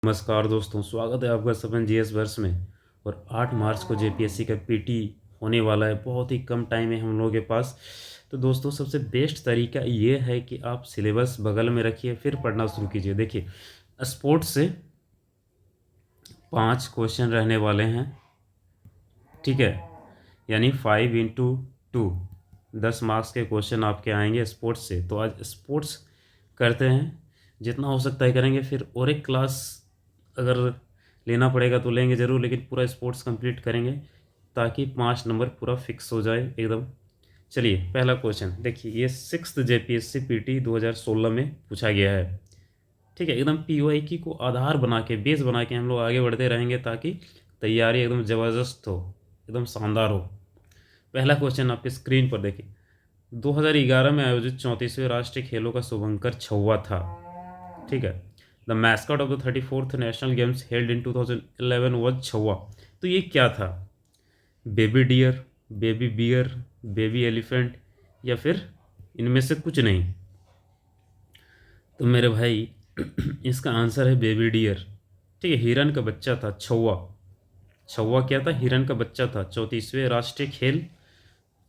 नमस्कार दोस्तों, स्वागत है आपका सपन जीएस वर्ष में। और 8 मार्च को जेपीएससी का पीटी होने वाला है। बहुत ही कम टाइम है हम लोगों के पास। तो दोस्तों, सबसे बेस्ट तरीका ये है कि आप सिलेबस बगल में रखिए, फिर पढ़ना शुरू कीजिए। देखिए, स्पोर्ट्स से 5 क्वेश्चन रहने वाले हैं, ठीक है। यानी 5 × 2 10 मार्क्स के क्वेश्चन आपके आएंगे स्पोर्ट्स से। तो आज स्पोर्ट्स करते हैं, जितना हो सकता है करेंगे। फिर और एक क्लास अगर लेना पड़ेगा तो लेंगे ज़रूर, लेकिन पूरा स्पोर्ट्स कंप्लीट करेंगे ताकि 5 नंबर पूरा फिक्स हो जाए एकदम। चलिए, पहला क्वेश्चन देखिए। ये 6th जेपीएससी पीटी 2016 में पूछा गया है, ठीक है। एकदम पीओआईक्यू को आधार बना के, बेस बना के हम लोग आगे बढ़ते रहेंगे ताकि तैयारी एकदम ज़बरदस्त हो, एकदम शानदार हो। पहला क्वेश्चन आपके स्क्रीन पर देखिए। 2011 में आयोजित 34वें राष्ट्रीय खेलों का शुभंकर छौवा था, ठीक है। The mascot of the 34th national games held in 2011 was Chhauwa. तो ये क्या था? Baby deer, baby bear, baby elephant, या फिर इनमें से कुछ नहीं? तो मेरे भाई इसका आंसर है बेबी डियर, ठीक है। हिरन का बच्चा था छौवा। छौवा क्या था? हिरन का बच्चा था। 34वें राष्ट्रीय खेल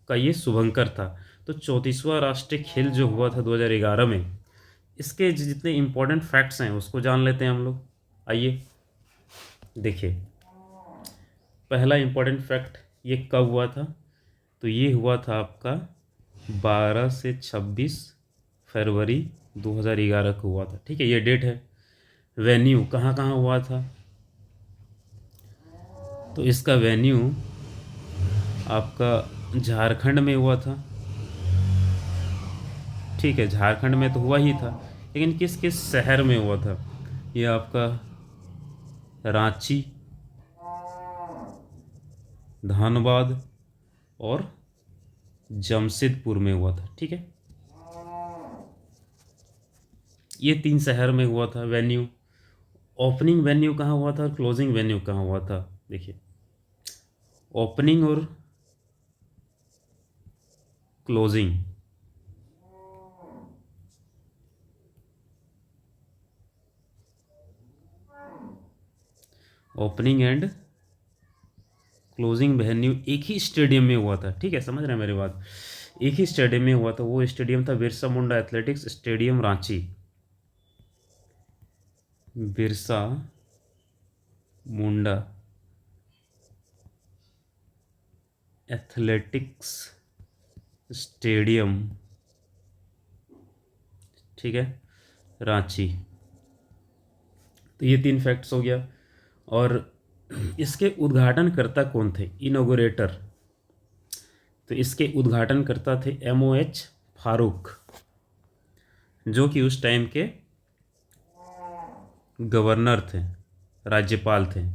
का ये शुभंकर था। तो 34वां राष्ट्रीय खेल जो हुआ था 2011 में, इसके जितने इम्पोर्टेंट फैक्ट्स हैं उसको जान लेते हैं हम लोग। आइए देखिए, पहला इम्पोर्टेंट फैक्ट ये कब हुआ था? तो ये हुआ था आपका 12 से 26 फरवरी 2011 को हुआ था, ठीक है। ये डेट है। वेन्यू कहाँ कहाँ हुआ था? तो इसका वेन्यू आपका झारखंड में हुआ था, ठीक है। झारखंड में तो हुआ ही था, लेकिन किस किस शहर में हुआ था? ये आपका रांची, धनबाद और जमशेदपुर में हुआ था, ठीक है। ये 3 शहर में हुआ था वेन्यू। ओपनिंग वेन्यू कहाँ हुआ था और क्लोजिंग वेन्यू कहाँ हुआ था? देखिए, ओपनिंग और closing, opening and closing venue एक ही स्टेडियम में हुआ था, ठीक है। समझ रहे हैं मेरी बात? एक ही स्टेडियम में हुआ था। वो स्टेडियम था Birsa Munda athletics stadium Ranchi. Birsa Munda athletics stadium, ठीक है, रांची। तो ये 3 फैक्ट्स हो गया। और इसके उद्घाटनकर्ता कौन थे? इनोगुरेटर। तो इसके उद्घाटनकर्ता थे MOH फारूक, जो कि उस टाइम के गवर्नर थे, राज्यपाल थे,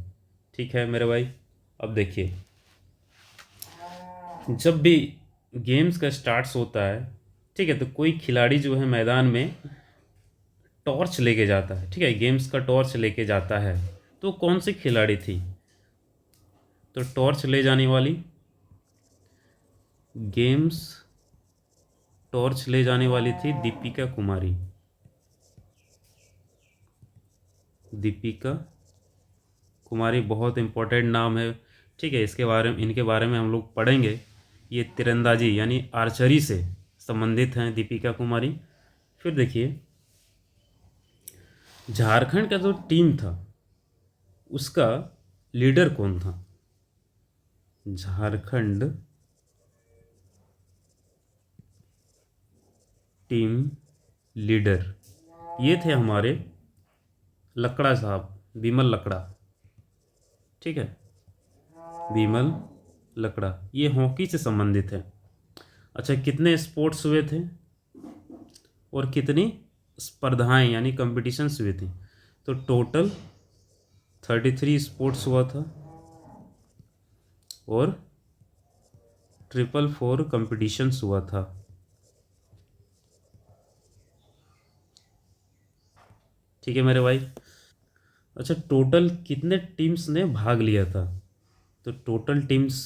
ठीक है मेरे भाई। अब देखिए, जब भी गेम्स का स्टार्ट्स होता है, ठीक है, तो कोई खिलाड़ी जो है मैदान में टॉर्च लेके जाता है, ठीक है। गेम्स का टॉर्च लेके जाता है। तो कौन सी खिलाड़ी थी? तो टॉर्च ले जाने वाली, गेम्स टॉर्च ले जाने वाली थी दीपिका कुमारी। दीपिका कुमारी बहुत इम्पोर्टेंट नाम है, ठीक है। इनके बारे में हम लोग पढ़ेंगे। ये तीरंदाजी यानी आर्चरी से संबंधित हैं दीपिका कुमारी। फिर देखिए, झारखंड का जो टीम था उसका लीडर कौन था? झारखंड टीम लीडर ये थे हमारे लकड़ा साहब, विमल लकड़ा, ठीक है। विमल लकड़ा ये हॉकी से संबंधित है। अच्छा, कितने स्पोर्ट्स हुए थे और कितनी स्पर्धाएं यानी कंपटीशंस हुए थे? तो टोटल 33 स्पोर्ट्स हुआ था और 444 कंपटीशंस हुआ था, ठीक है मेरे भाई। अच्छा, टोटल कितने टीम्स ने भाग लिया था? तो टोटल टीम्स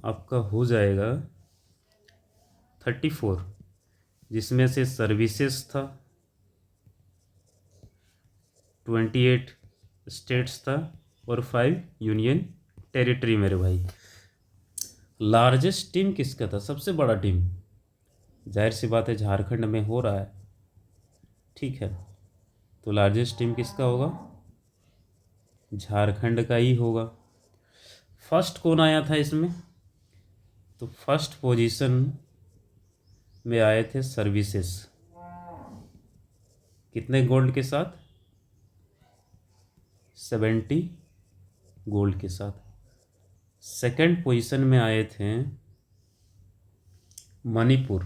आपका हो जाएगा 34, जिसमें से सर्विसेज था 28 स्टेट्स था और 5 यूनियन टेरिटरी मेरे भाई। लार्जेस्ट टीम किसका था, सबसे बड़ा टीम? जाहिर सी बात है झारखंड में हो रहा है, ठीक है, तो लार्जेस्ट टीम किसका होगा? झारखंड का ही होगा। फर्स्ट कौन आया था इसमें? तो फर्स्ट पोजीशन में आए थे सर्विसेज, कितने गोल्ड के साथ? 70 गोल्ड के साथ। सेकंड पोजीशन में आए थे मणिपुर,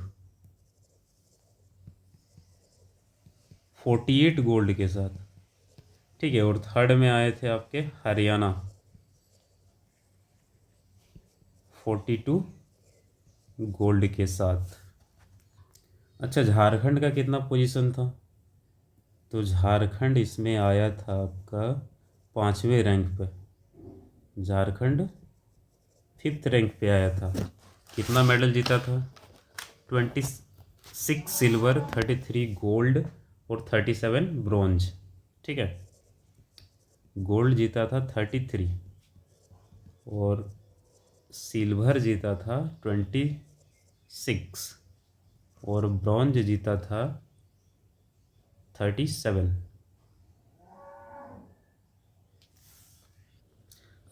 48 गोल्ड के साथ, ठीक है, और थर्ड में आए थे आपके हरियाणा, 42 गोल्ड के साथ। अच्छा, झारखंड का कितना पोजीशन था? तो झारखंड इसमें आया था आपका 5वें रैंक पे, झारखंड 5th रैंक पे आया था। कितना मेडल जीता था? 26 सिल्वर, 33 गोल्ड और 37 ब्रॉन्ज, ठीक है। गोल्ड जीता था 33 और सिल्वर जीता था 26 और ब्रॉन्ज जीता था 37।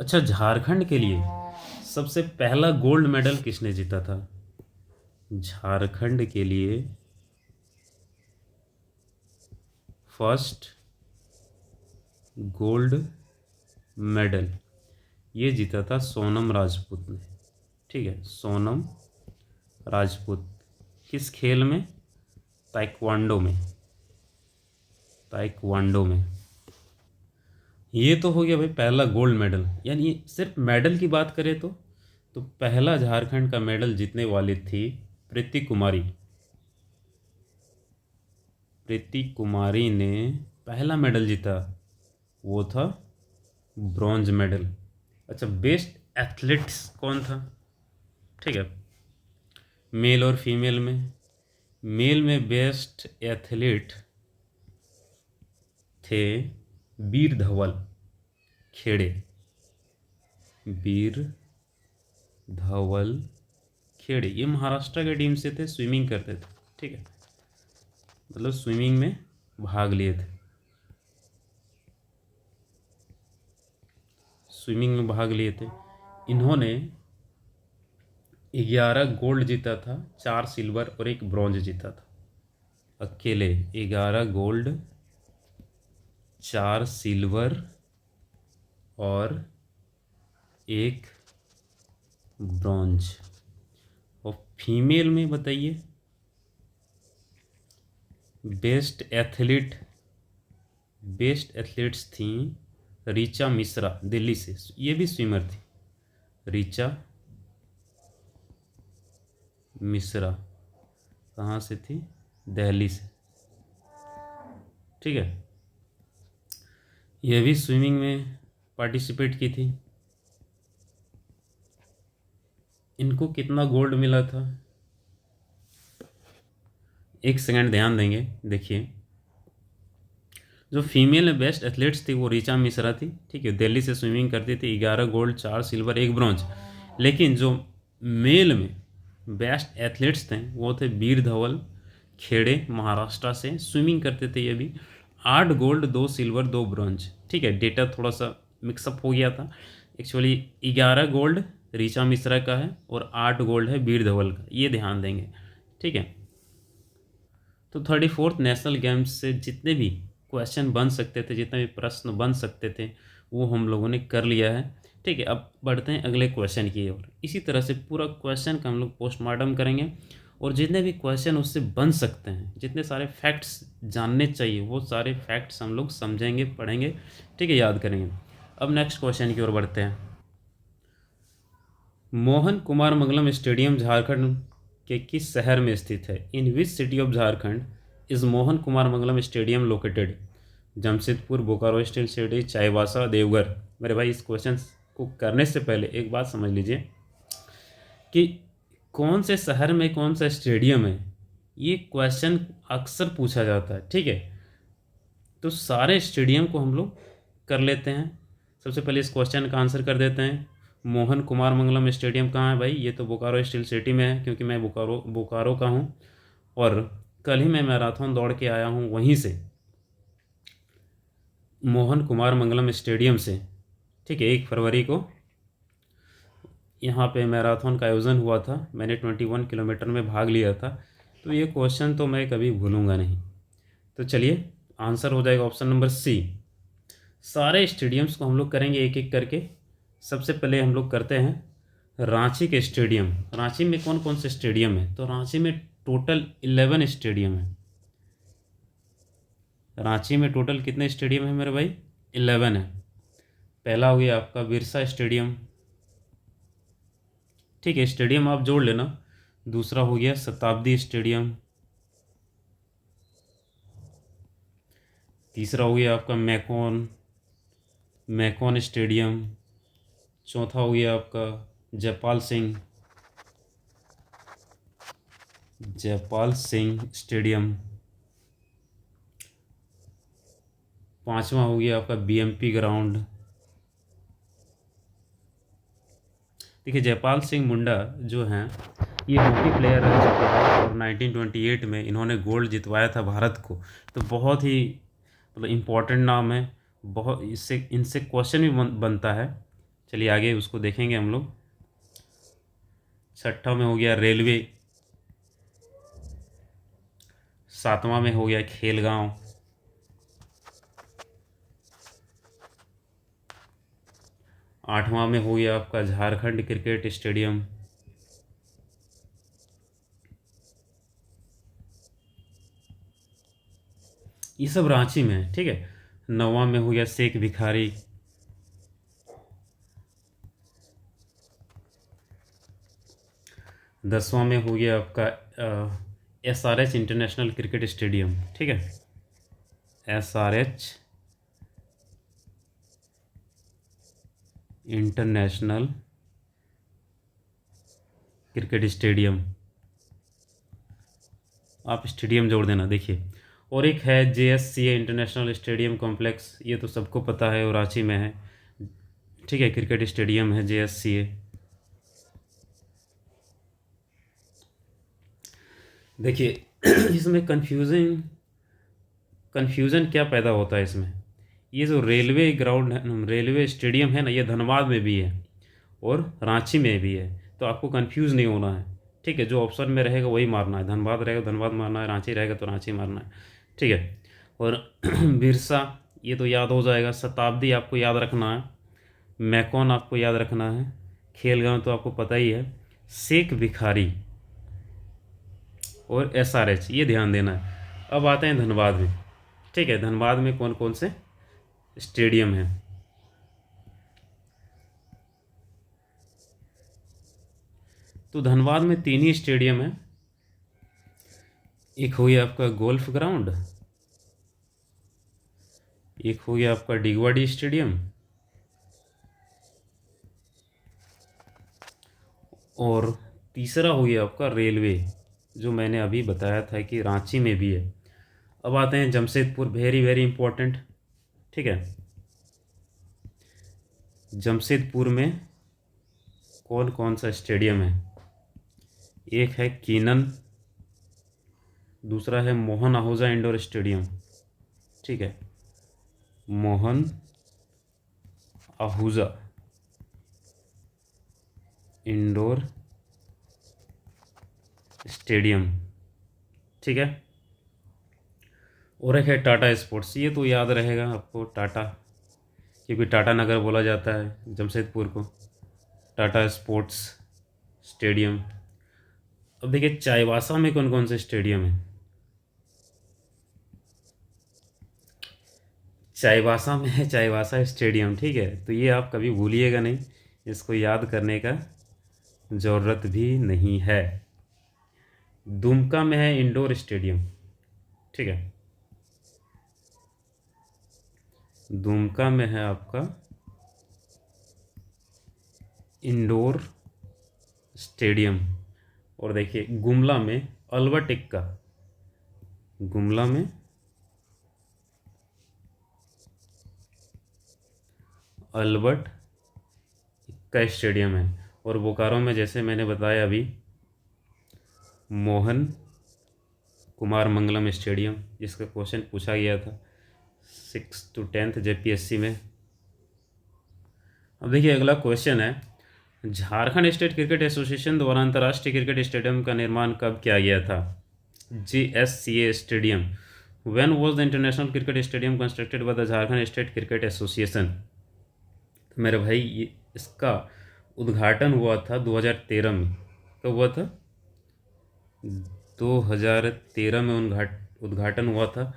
अच्छा, झारखंड के लिए सबसे पहला गोल्ड मेडल किसने जीता था? झारखंड के लिए फर्स्ट गोल्ड मेडल ये जीता था सोनम राजपूत ने, ठीक है, सोनम राजपूत। किस खेल में? ताइक्वांडो में, ताइक्वांडो में। ये तो हो गया भाई पहला गोल्ड मेडल। यानी सिर्फ मेडल की बात करें तो पहला झारखंड का मेडल जीतने वाली थी प्रीति कुमारी। प्रीति कुमारी ने पहला मेडल जीता, वो था ब्रॉन्ज मेडल। अच्छा, बेस्ट एथलीट्स कौन था? ठीक है, मेल और फीमेल में। मेल में बेस्ट एथलीट थे वीर धवल खेड़े, वीर धवल खेड़े। ये महाराष्ट्र के टीम से थे, स्विमिंग करते थे, ठीक है, मतलब स्विमिंग में भाग लिए थे, स्विमिंग में भाग लिए थे। इन्होंने 11 गोल्ड जीता था, 4 सिल्वर और 1 ब्रॉन्ज जीता था। अकेले 11 गोल्ड, 4 सिल्वर और 1 ब्रॉन्ज। और फीमेल में बताइए, बेस्ट एथलीट्स थी ऋचा मिश्रा दिल्ली से, ये भी स्विमर थी, ऋचा मिश्रा। कहाँ से थी? दिल्ली से, ठीक है, ये भी स्विमिंग में पार्टिसिपेट की थी। इनको कितना गोल्ड मिला था? एक सेकंड ध्यान देंगे, देखिए, जो फीमेल में बेस्ट एथलीट्स थी वो ऋचा मिश्रा थी, ठीक है, दिल्ली से स्विमिंग करती थी, 11 गोल्ड, 4 सिल्वर, 1 ब्रॉन्ज। लेकिन जो मेल में बेस्ट एथलीट्स थे वो थे वीर धवल खेड़े, महाराष्ट्र से स्विमिंग करते थे, ये भी 8 गोल्ड, 2 सिल्वर, 2 ब्रॉन्ज, ठीक है। डेटा थोड़ा सा मिक्सअप हो गया था, एक्चुअली 11 गोल्ड ऋचा मिश्रा का है और 8 गोल्ड है वीर धवल का, ये ध्यान देंगे, ठीक है। तो 34th नेशनल गेम्स से जितने भी क्वेश्चन बन सकते थे, जितने भी प्रश्न बन सकते थे, वो हम लोगों ने कर लिया है, ठीक है। अब बढ़ते हैं अगले क्वेश्चन की ओर। इसी तरह से पूरा क्वेश्चन का हम लोग पोस्टमार्टम करेंगे और जितने भी क्वेश्चन उससे बन सकते हैं, जितने सारे फैक्ट्स जानने चाहिए, वो सारे फैक्ट्स हम लोग समझेंगे, पढ़ेंगे, ठीक है, याद करेंगे। अब नेक्स्ट क्वेश्चन की ओर बढ़ते हैं। मोहन कुमार मंगलम स्टेडियम झारखंड के किस शहर में स्थित है? In which city of Jharkhand is Mohan Kumar Mangalam stadium located? Jamshedpur, Bokaro steel city, Chaibasa, Deoghar. मेरे भाई, इस क्वेश्चन को करने से पहले एक बात समझ लीजिए कि कौन से शहर में कौन सा स्टेडियम है, ये क्वेश्चन अक्सर पूछा जाता है, ठीक है। तो सारे स्टेडियम को हम लोग कर लेते हैं। सबसे पहले इस क्वेश्चन का आंसर कर देते हैं। मोहन कुमार मंगलम स्टेडियम कहाँ है भाई? ये तो बोकारो स्टील सिटी में है, क्योंकि मैं बोकारो का हूँ और कल ही मैं मैराथन दौड़ के आया हूँ वहीं से, मोहन कुमार मंगलम स्टेडियम से। ठीक है, 1 फरवरी को यहाँ पे मैराथन का आयोजन हुआ था, मैंने 21 किलोमीटर में भाग लिया था। तो ये क्वेश्चन तो मैं कभी भूलूंगा नहीं। तो चलिए, आंसर हो जाएगा ऑप्शन नंबर सी। सारे स्टेडियम्स को हम लोग करेंगे एक एक करके। सबसे पहले हम लोग करते हैं रांची के स्टेडियम। रांची में कौन कौन से स्टेडियम है? तो रांची में टोटल 11 स्टेडियम है। रांची में टोटल कितने स्टेडियम है मेरे भाई? 11 है। पहला हो गया आपका बिरसा स्टेडियम, ठीक है, स्टेडियम आप जोड़ लेना। दूसरा हो गया शताब्दी स्टेडियम। तीसरा हो गया आपका मैकॉन स्टेडियम। चौथा हो गया आपका जयपाल सिंह स्टेडियम। पांचवा हो गया आपका बीएमपी ग्राउंड। देखिए, जयपाल सिंह मुंडा जो हैं, ये हॉकी प्लेयर रह चुके हैं और 1928 में इन्होंने गोल्ड जितवाया था भारत को। तो बहुत ही मतलब इम्पोर्टेंट नाम है, बहुत इससे इनसे क्वेश्चन भी बनता है। चलिए आगे उसको देखेंगे हम लोग। छठा में हो गया रेलवे। सातवां में हो गया खेलगांव। आठवां में हो गया आपका झारखंड क्रिकेट स्टेडियम। ये सब रांची में है, ठीक है। नौवां में हो गया शेख भिखारी। 10वां में हो गया आपका SRH इंटरनेशनल क्रिकेट स्टेडियम, ठीक है, SRH इंटरनेशनल क्रिकेट स्टेडियम। आप स्टेडियम जोड़ देना। देखिए, और एक है JSCA इंटरनेशनल स्टेडियम कॉम्प्लेक्स, ये तो सबको पता है और रांची में है, ठीक है, क्रिकेट स्टेडियम है JSCA। देखिए इसमें कन्फ्यूज़न क्या पैदा होता है इसमें? ये जो रेलवे ग्राउंड है, रेलवे स्टेडियम है ना, ये धनबाद में भी है और रांची में भी है। तो आपको कंफ्यूज नहीं होना है, ठीक है। जो ऑप्शन में रहेगा वही मारना है। धनबाद रहेगा धनबाद मारना है, रांची रहेगा तो रांची मारना है, ठीक है। और बिरसा, ये तो याद हो जाएगा। शताब्दी आपको याद रखना है। मैकॉन आपको याद रखना है। खेलगांव तो आपको पता ही है। शेख भिखारी और SRH, ये ध्यान देना है। अब आते हैं धनबाद में, ठीक है। धनबाद में कौन कौन से स्टेडियम हैं? तो धनबाद में 3 ही स्टेडियम है। एक हो गया आपका गोल्फ ग्राउंड, एक हो गया आपका डिगवाड़ी स्टेडियम, और तीसरा हो गया आपका रेलवे, जो मैंने अभी बताया था कि रांची में भी है। अब आते हैं जमशेदपुर, वेरी वेरी इंपॉर्टेंट, ठीक है। जमशेदपुर में कौन कौन सा स्टेडियम है? एक है कीनन, दूसरा है मोहन आहूजा इंडोर स्टेडियम, ठीक है, मोहन आहूजा इंडोर स्टेडियम, ठीक है। और एक है टाटा स्पोर्ट्स, ये तो याद रहेगा आपको, टाटा, क्योंकि टाटा नगर बोला जाता है जमशेदपुर को। Tata sports stadium. अब देखिए, चाईबासा में कौन कौन से स्टेडियम है? चाईबासा में है चाईबासा स्टेडियम, ठीक है। तो ये आप कभी भूलिएगा नहीं, इसको याद करने का ज़रूरत भी नहीं है। दुमका में है इंडोर स्टेडियम, ठीक है। दुमका में है आपका इंडोर स्टेडियम। और देखिए, गुमला में अल्बर्ट एक्का, गुमला में अल्बर्ट का स्टेडियम है। और बोकारो में जैसे मैंने बताया अभी मोहन कुमार मंगलम स्टेडियम, जिसका क्वेश्चन पूछा गया था 6 to 10th जेपीएससी में। अब देखिए अगला क्वेश्चन है, झारखंड स्टेट क्रिकेट एसोसिएशन द्वारा अंतर्राष्ट्रीय क्रिकेट स्टेडियम का निर्माण कब किया गया था? GSCA stadium. When was the international cricket stadium constructed by the Jharkhand state cricket association? तो मेरे भाई ये इसका उद्घाटन हुआ था 2013 में। कब हुआ था? 2013 में उद्घाटन हुआ था।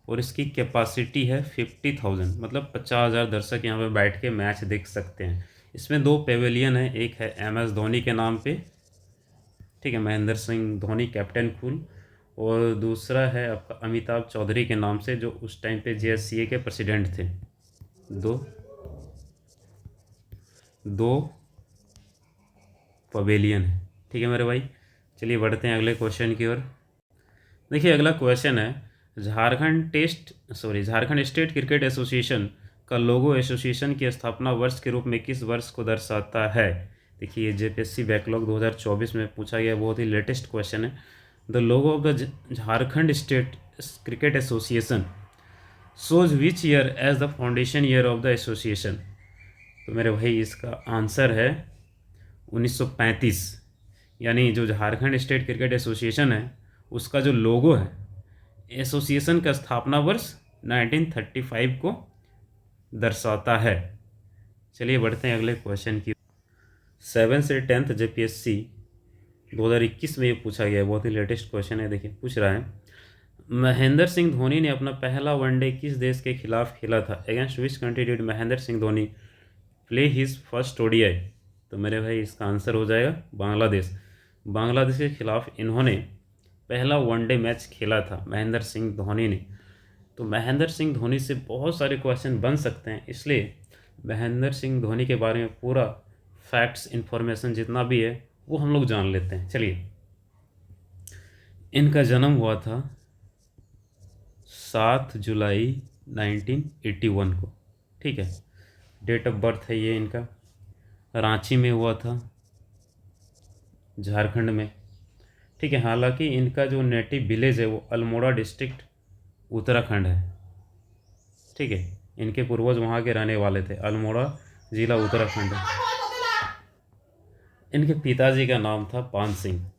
और इसकी कैपेसिटी है 50,000, मतलब 50,000 दर्शक यहाँ पे बैठ के मैच देख सकते हैं। इसमें 2 पेवेलियन है, एक है MS धोनी के नाम पे, ठीक है, महेंद्र सिंह धोनी कैप्टन कूल, और दूसरा है आपका अमिताभ चौधरी के नाम से, जो उस टाइम पे GSCA के प्रेसिडेंट थे। दो दो पवेलियन है, ठीक है मेरे भाई। चलिए बढ़ते हैं अगले क्वेश्चन की ओर। देखिए अगला क्वेश्चन है, झारखंड स्टेट क्रिकेट एसोसिएशन का लोगो एसोसिएशन की स्थापना वर्ष के रूप में किस वर्ष को दर्शाता है? देखिए ये जेपीएससी बैकलॉग 2024 में पूछा गया, बहुत ही लेटेस्ट क्वेश्चन है। The logo of the Jharkhand state cricket association shows which year as the foundation year of the association? तो मेरे भाई इसका आंसर है 1935। यानी जो झारखंड स्टेट क्रिकेट एसोसिएशन है उसका जो लोगो है, एसोसिएशन का स्थापना वर्ष 1935 को दर्शाता है। चलिए बढ़ते हैं अगले क्वेश्चन की। 7 से 10th जेपीएससी 2021 में ये पूछा गया है, बहुत ही लेटेस्ट क्वेश्चन है। देखिए पूछ रहा है, महेंद्र सिंह धोनी ने अपना पहला वनडे किस देश के खिलाफ खेला था? Against which country did Mahendra Singh Dhoni play his first ODI? तो मेरे भाई इसका आंसर हो जाएगा बांग्लादेश। बांग्लादेश के खिलाफ इन्होंने पहला वनडे मैच खेला था महेंद्र सिंह धोनी ने। तो महेंद्र सिंह धोनी से बहुत सारे क्वेश्चन बन सकते हैं, इसलिए महेंद्र सिंह धोनी के बारे में पूरा फैक्ट्स इन्फॉर्मेशन जितना भी है वो हम लोग जान लेते हैं। चलिए, इनका जन्म हुआ था 7 जुलाई 1981 को, ठीक है। डेट ऑफ बर्थ है ये इनका, रांची में हुआ था, झारखंड में, ठीक है। हालांकि इनका जो नेटिव विलेज है वो अल्मोड़ा डिस्ट्रिक्ट उत्तराखंड है, ठीक है। इनके पूर्वज वहाँ के रहने वाले थे, अल्मोड़ा जिला उत्तराखंड है। इनके पिताजी का नाम था पान सिंह,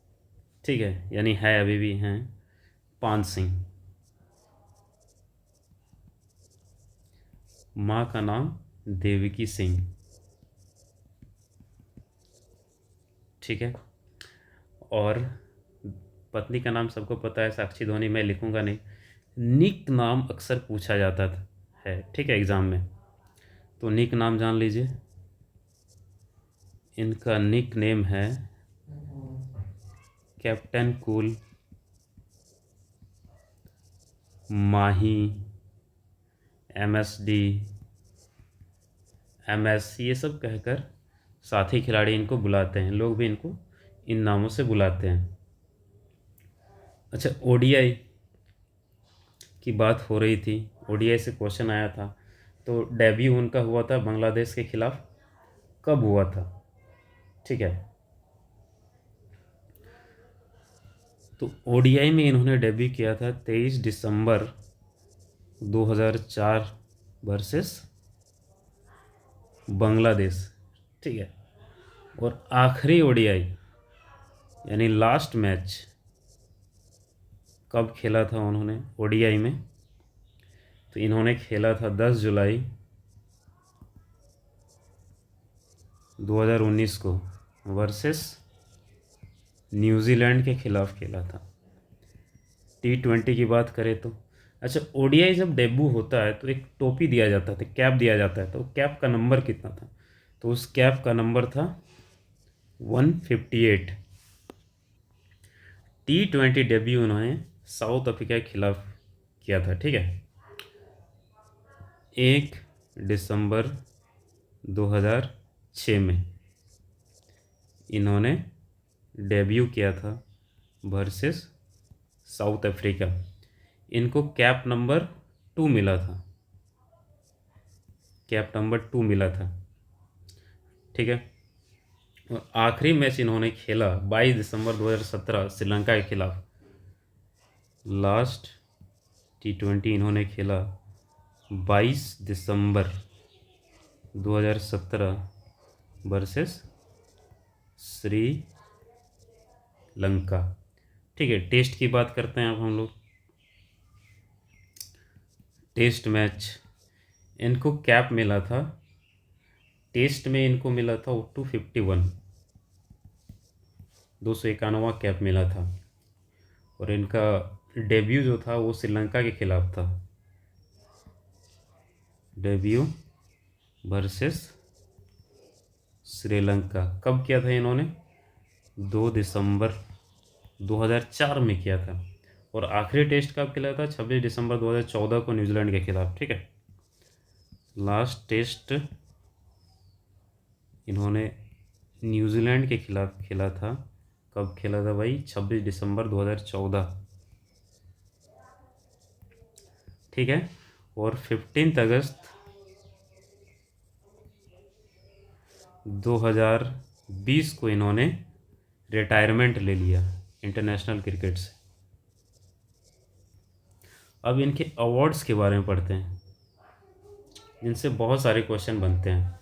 ठीक है, यानी है अभी भी हैं पान सिंह। माँ का नाम देवकी सिंह, ठीक है। और पत्नी का नाम सबको पता है, साक्षी धोनी, मैं लिखूंगा नहीं। निक नाम अक्सर पूछा जाता है, ठीक है, एग्ज़ाम में, तो निक नाम जान लीजिए। इनका निक नेम है कैप्टन कूल, माही, MSD, MS, ये सब कहकर साथी खिलाड़ी इनको बुलाते हैं, लोग भी इनको इन नामों से बुलाते हैं। अच्छा, ODI की बात हो रही थी, ODI से क्वेश्चन आया था, तो डेब्यू उनका हुआ था बांग्लादेश के खिलाफ, कब हुआ था, ठीक है। तो ODI में इन्होंने डेब्यू किया था 23 दिसंबर 2004 वर्सेस बांग्लादेश, ठीक है। और आखिरी ODI यानी लास्ट मैच कब खेला था उन्होंने ODI में? तो इन्होंने खेला था 10 जुलाई 2019 को वर्सेस न्यूजीलैंड के खिलाफ खेला था। T20 की बात करें तो, अच्छा, ODI जब डेब्यू होता है तो एक टोपी दिया जाता था, कैप दिया जाता है, तो कैप का नंबर कितना था? तो उस कैप का नंबर था 158। T20 डेब्यू उन्होंने साउथ अफ्रीका के खिलाफ किया था, ठीक है, 1 दिसंबर 2006 में इन्होंने डेब्यू किया था वर्सेस साउथ अफ्रीका। इनको कैप नंबर 2 मिला था, कैप नंबर 2 मिला था। ठीक है। और आखिरी मैच इन्होंने खेला 22 दिसंबर 2017 श्रीलंका के खिलाफ। लास्ट T20 इन्होंने खेला 22 दिसंबर 2017 वर्सेस श्रीलंका। ठीक है, टेस्ट की बात करते हैं अब हम लोग। टेस्ट मैच इनको कैप मिला था, टेस्ट में इनको मिला था 251, 291वां कैप मिला था। और इनका डेब्यू जो था वो श्रीलंका के खिलाफ था। डेब्यू वर्सेस श्रीलंका कब किया था इन्होंने? 2 दिसंबर 2004 में किया था। और आखिरी टेस्ट कब खेला था? 26 दिसंबर 2014 को न्यूजीलैंड के खिलाफ। ठीक है, लास्ट टेस्ट इन्होंने न्यूजीलैंड के खिलाफ खेला था। कब खेला था भाई? 26 दिसंबर 2014। ठीक है। और 15 अगस्त 2020 को इन्होंने रिटायरमेंट ले लिया इंटरनेशनल क्रिकेट से। अब इनके अवार्ड्स के बारे में पढ़ते हैं, जिनसे बहुत सारे क्वेश्चन बनते हैं।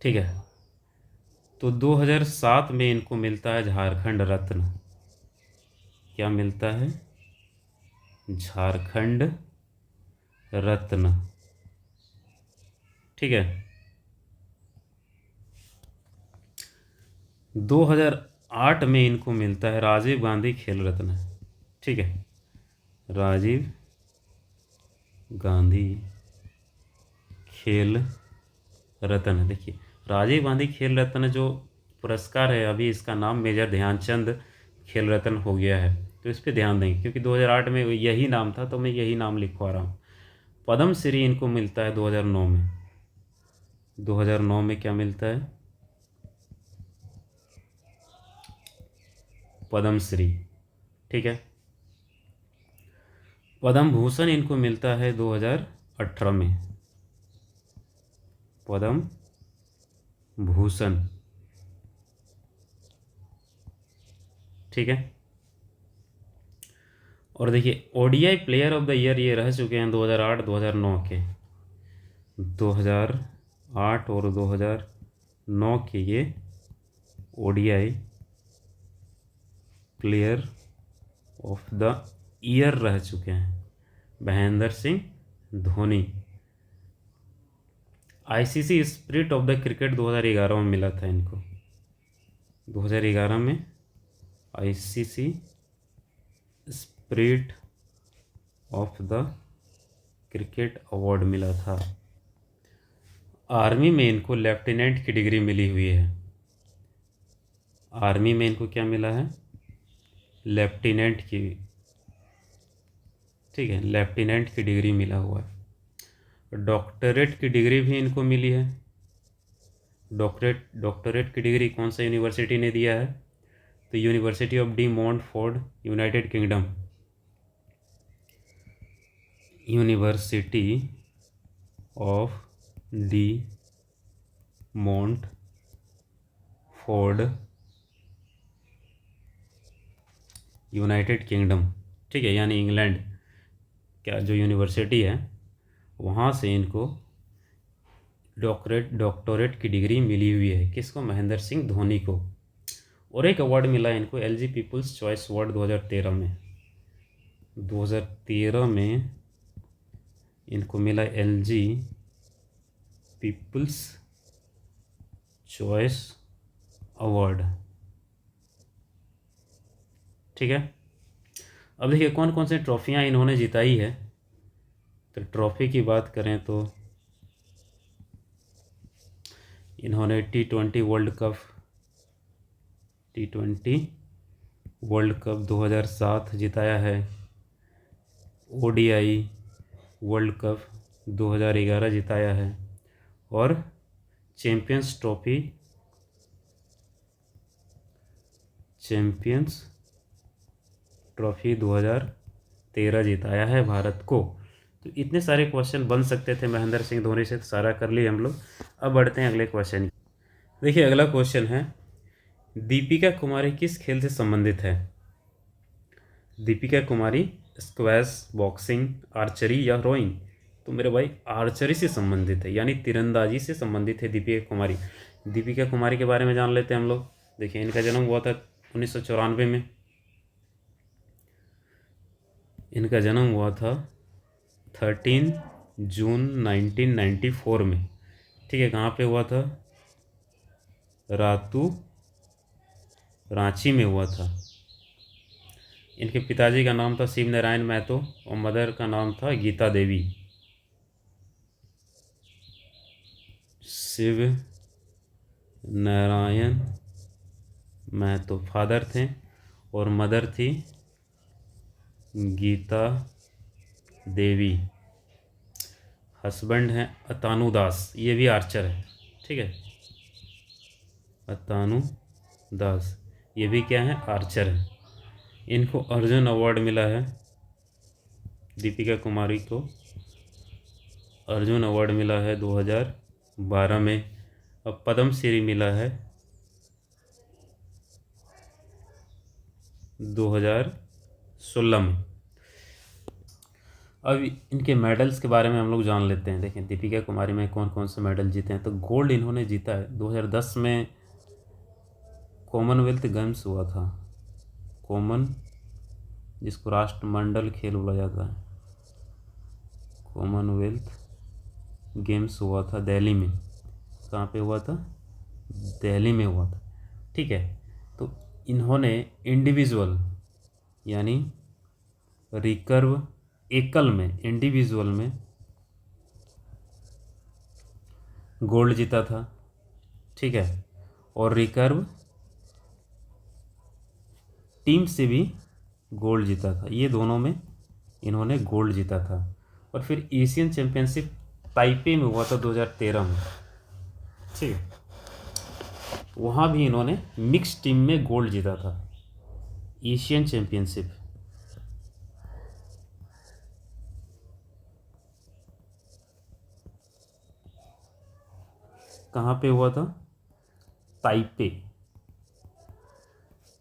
ठीक है, तो 2007 में इनको मिलता है झारखंड रत्न। क्या मिलता है? झारखंड रत्न। ठीक है। 2008 में इनको मिलता है राजीव गांधी खेल रत्न। ठीक है, राजीव गांधी खेल रत्न। देखिए, राजीव गांधी खेल रत्न जो पुरस्कार है, अभी इसका नाम मेजर ध्यानचंद खेल रत्न हो गया है। तो इस पर ध्यान देंगे, क्योंकि 2008 में यही नाम था तो मैं यही नाम लिखवा रहा हूँ। पद्म श्री इनको मिलता है 2009 में। 2009 में क्या मिलता है? पद्म श्री। ठीक है। पद्म भूषण इनको मिलता है 2018 में। पद्म भूषण। ठीक है। और देखिए, ODI player of the year ये रह चुके हैं 2008 2009 के। 2008 और 2009 के ये ODI player of the year रह चुके हैं। Mahendra Singh Dhoni. ICC spirit of the cricket 2011 में मिला था इनको। 2011 में ICC spirit of the cricket award मिला था। आर्मी में इनको लेफ्टिनेंट की डिग्री मिली हुई है। आर्मी में इनको क्या मिला है? लेफ्टिनेंट की। ठीक है, लेफ्टिनेंट की डिग्री मिला हुआ है। डॉक्टरेट की डिग्री भी इनको मिली है। डॉक्टरेट की डिग्री कौन सा यूनिवर्सिटी ने दिया है? तो university of D Montford, United kingdom. University of D Montford, United kingdom. ठीक है, यानी इंग्लैंड क्या जो यूनिवर्सिटी है, वहाँ से इनको डॉक्टरेट की डिग्री मिली हुई है। किसको? महेंद्र सिंह धोनी को। और एक अवार्ड मिला है इनको, एलजी पीपुल्स चॉइस अवार्ड 2013 में। 2013 में इनको मिला एलजी पीपुल्स चॉइस अवार्ड। ठीक है। अब देखिए कौन कौन सी ट्रॉफियाँ इन्होंने जिताई है। तो ट्रॉफी की बात करें तो इन्होंने T20 वर्ल्ड कप 2007 जिताया है। ओडीआई वर्ल्ड कप 2011 जिताया है। और चैंपियंस ट्रॉफी 2013 जिताया है भारत को। तो इतने सारे क्वेश्चन बन सकते थे महेंद्र सिंह धोनी से, तो सारा कर लिए हम लोग। अब बढ़ते हैं अगले क्वेश्चन। देखिए अगला क्वेश्चन है, दीपिका कुमारी किस खेल से संबंधित है? Deepika Kumari squash, boxing, archery या रोइंग? तो मेरे भाई आर्चरी से संबंधित है, यानी तीरंदाजी से संबंधित है दीपिका कुमारी। दीपिका कुमारी के बारे में जान लेते हैं हम लोग। देखिए इनका जन्म हुआ था 1994 में। इनका जन्म हुआ था 13 जून 1994 में। ठीक है, कहाँ पे हुआ था? रांची में हुआ था। इनके पिताजी का नाम था शिव नारायण महतो और मदर का नाम था गीता देवी। शिव नारायण महतो फादर थे और मदर थी गीता देवी। हस्बैंड हैं अतानु दास, ये भी आर्चर है। ठीक है, अतानु दास ये भी क्या है? आर्चर है। इनको अर्जुन अवार्ड मिला है, दीपिका कुमारी को अर्जुन अवार्ड मिला है 2012 में। अब पद्म श्री मिला है 2016 में। अब इनके मेडल्स के बारे में हम लोग जान लेते हैं। देखें दीपिका कुमारी में कौन कौन से मेडल जीते हैं। तो गोल्ड इन्होंने जीता है 2010 में, कॉमनवेल्थ गेम्स हुआ था। कॉमन, जिसको राष्ट्रमंडल खेल बोला जाता है, कॉमनवेल्थ गेम्स हुआ था दिल्ली में। कहाँ पे हुआ था? दिल्ली में हुआ था। ठीक है, तो इन्होंने इंडिविजुअल यानी रिकर्व एकल में, इंडिविजुअल में गोल्ड जीता था। ठीक है, और रिकर्व टीम से भी गोल्ड जीता था। ये दोनों में इन्होंने गोल्ड जीता था। और फिर एशियन चैम्पियनशिप ताइपे में हुआ था 2013 में। ठीक है, वहाँ भी इन्होंने मिक्स टीम में गोल्ड जीता था। एशियन चैम्पियनशिप कहाँ पे हुआ था? ताइपे,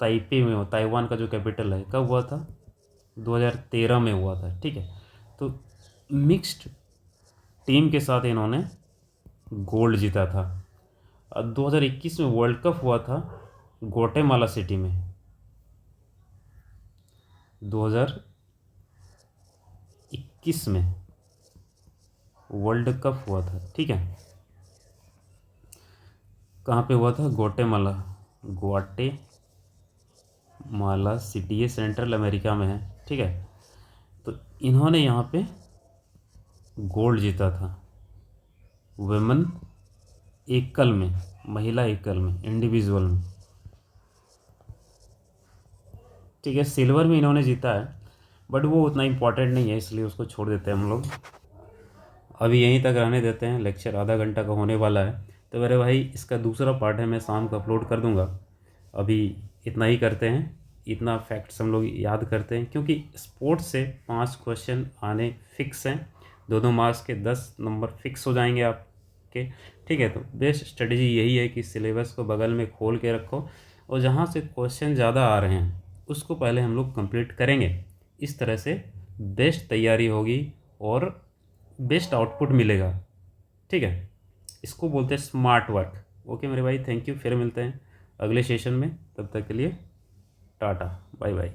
ताइपे में हो, ताइवान का जो कैपिटल है। कब हुआ था? 2013 में हुआ था। ठीक है, तो मिक्स्ड टीम के साथ इन्होंने गोल्ड जीता था। और 2021 में वर्ल्ड कप हुआ था ग्वाटेमाला सिटी में। 2021 में वर्ल्ड कप हुआ था। ठीक है, कहाँ पे हुआ था? ग्वाटेमाला सिटी, ये सेंट्रल अमेरिका में है। ठीक है, तो इन्होंने यहाँ पे गोल्ड जीता था वुमेन एकल में, महिला एकल में, इंडिविजुअल में। ठीक है, सिल्वर में इन्होंने जीता है, बट वो उतना इम्पोर्टेंट नहीं है, इसलिए उसको छोड़ देते हैं हम लोग। अभी यहीं तक रहने देते हैं, लेक्चर आधा घंटा का होने वाला है। तो मेरे भाई इसका दूसरा पार्ट है, मैं शाम को अपलोड कर दूंगा। अभी इतना ही करते हैं, इतना फैक्ट्स हम लोग याद करते हैं, क्योंकि स्पोर्ट्स से 5 क्वेश्चन आने फिक्स हैं। 2-2 मार्क्स के 10 नंबर फिक्स हो जाएंगे आपके। ठीक है, तो बेस्ट स्ट्रेटजी यही है कि सिलेबस को बगल में खोल के रखो, और जहाँ से क्वेश्चन ज़्यादा आ रहे हैं उसको पहले हम लोग कंप्लीट करेंगे। इस तरह से बेस्ट तैयारी होगी और बेस्ट आउटपुट मिलेगा। ठीक है, इसको बोलते हैं स्मार्ट वर्क। ओके मेरे भाई, थैंक यू। फिर मिलते हैं अगले सेशन में, तब तक के लिए टाटा बाय बाय।